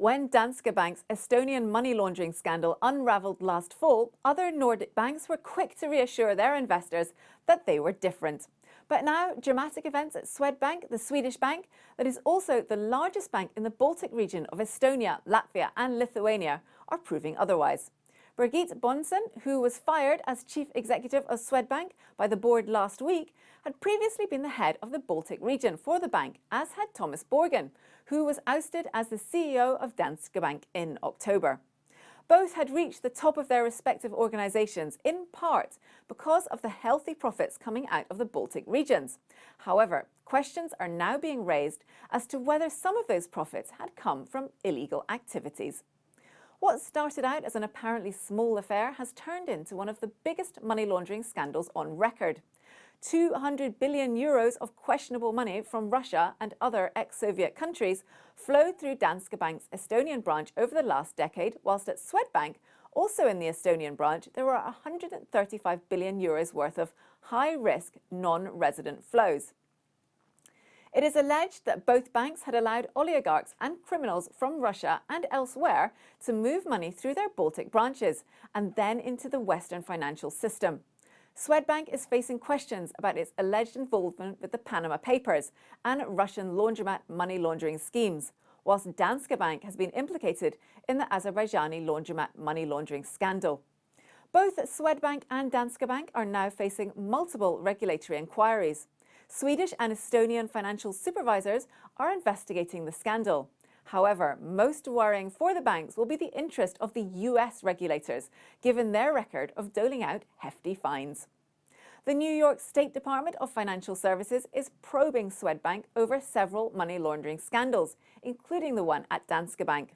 When Danske Bank's Estonian money laundering scandal unravelled last fall, other Nordic banks were quick to reassure their investors that they were different. But now, dramatic events at Swedbank, the Swedish bank, that is also the largest bank in the Baltic region of Estonia, Latvia and Lithuania, are proving otherwise. Birgitte Bonnesen, who was fired as chief executive of Swedbank by the board last week, had previously been the head of the Baltic region for the bank, as had Thomas Borgen, who was ousted as the CEO of Danske Bank in October. Both had reached the top of their respective organisations, in part because of the healthy profits coming out of the Baltic regions. However, questions are now being raised as to whether some of those profits had come from illegal activities. What started out as an apparently small affair has turned into one of the biggest money laundering scandals on record. 200 billion euros of questionable money from Russia and other ex-Soviet countries flowed through Danske Bank's Estonian branch over the last decade, whilst at Swedbank, also in the Estonian branch, there were 135 billion euros worth of high-risk, non-resident flows. It is alleged that both banks had allowed oligarchs and criminals from Russia and elsewhere to move money through their Baltic branches and then into the Western financial system. Swedbank is facing questions about its alleged involvement with the Panama Papers and Russian laundromat money laundering schemes, whilst Danske Bank has been implicated in the Azerbaijani laundromat money laundering scandal. Both Swedbank and Danske Bank are now facing multiple regulatory inquiries. Swedish and Estonian financial supervisors are investigating the scandal. However, most worrying for the banks will be the interest of the US regulators, given their record of doling out hefty fines. The New York State Department of Financial Services is probing Swedbank over several money laundering scandals, including the one at Danske Bank.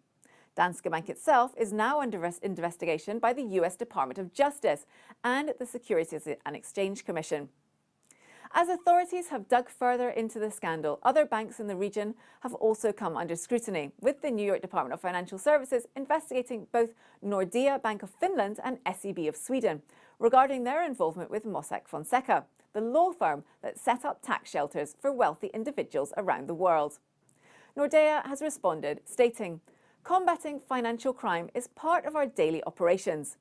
Danske Bank itself is now under investigation by the US Department of Justice and the Securities and Exchange Commission. As authorities have dug further into the scandal, other banks in the region have also come under scrutiny, with the New York Department of Financial Services investigating both Nordea Bank of Finland and SEB of Sweden regarding their involvement with Mossack Fonseca, the law firm that set up tax shelters for wealthy individuals around the world. Nordea has responded, stating, "Combating financial crime is part of our daily operations.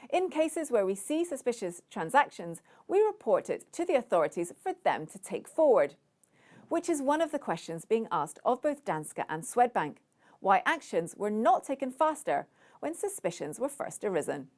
In cases where we see suspicious transactions, we report it to the authorities for them to take forward." Which is one of the questions being asked of both Danske and Swedbank. Why actions were not taken faster when suspicions were first arisen.